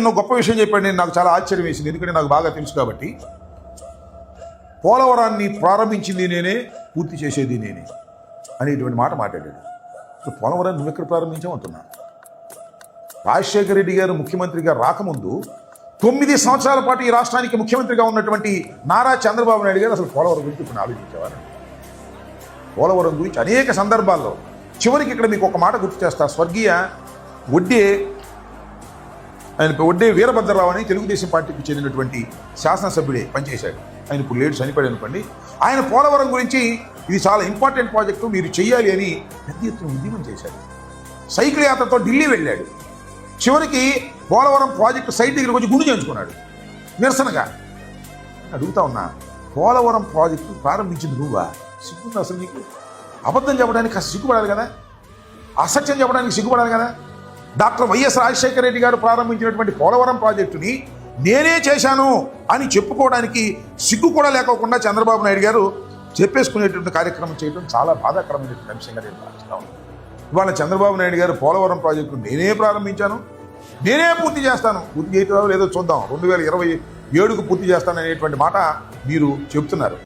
నిన్న గొప్ప విషయం చెప్పాడు, నేను నాకు చాలా ఆశ్చర్యం వేసింది, ఎందుకంటే నాకు బాగా తెలుసు కాబట్టి. పోలవరాన్ని ప్రారంభించింది నేనే, పూర్తి చేసేది నేనే అనేటువంటి మాట మాట్లాడాడు. పోలవరాన్ని నువ్వు ఎక్కడ ప్రారంభించావు అంటున్నా. రాజశేఖర రెడ్డి గారు ముఖ్యమంత్రిగా రాకముందు 9 సంవత్సరాల పాటు ఈ రాష్ట్రానికి ముఖ్యమంత్రిగా ఉన్నటువంటి నారా చంద్రబాబు నాయుడు గారు అసలు పోలవరం గురించి ఇప్పుడు ఆలోచించేవారు. పోలవరం గురించి అనేక సందర్భాల్లో, చివరికి ఇక్కడ మీకు ఒక మాట గుర్తు చేస్తా. స్వర్గీయ వడ్డే వీరభద్రరావు అని తెలుగుదేశం పార్టీకి చెందినటువంటి శాసనసభ్యుడే పనిచేశాడు. ఆయన ఇప్పుడు లేడు, చనిపోయాడు అనుకోండి. ఆయన పోలవరం గురించి ఇది చాలా ఇంపార్టెంట్ ప్రాజెక్టు, మీరు చెయ్యాలి అని పెద్ద ఎత్తున ఉద్యమం చేశాడు. సైకిల్ యాత్రతో ఢిల్లీ వెళ్ళాడు. చివరికి పోలవరం ప్రాజెక్టు సైట్ దగ్గరికి వచ్చి గుండు చేయించుకున్నాడు నిరసనగా. అడుగుతా ఉన్నా, పోలవరం ప్రాజెక్టు ప్రారంభించింది నువ్వా? సిగ్గుంది అసలు నీకు? అబద్ధం చెప్పడానికి కాస్త సిగ్గుపడాలి కదా, అసత్యం చెప్పడానికి సిగ్గుపడాలి కదా. డాక్టర్ వైఎస్ రాజశేఖర రెడ్డి గారు ప్రారంభించినటువంటి పోలవరం ప్రాజెక్టుని నేనే చేశాను అని చెప్పుకోవడానికి సిగ్గు కూడా లేకోకుండా చంద్రబాబు నాయుడు గారు చెప్పేసుకునేటువంటి కార్యక్రమం చేయడం చాలా బాధాకరమైనటువంటి అంశంగా నేను భావిస్తా ఉన్నాను. ఇవాళ చంద్రబాబు నాయుడు గారు పోలవరం ప్రాజెక్టు నేనే ప్రారంభించాను, నేనే పూర్తి చేస్తాను, పూర్తి చేయటం లేదో చూద్దాం, 2027కు పూర్తి చేస్తాననేటువంటి మాట మీరు చెప్తున్నారు.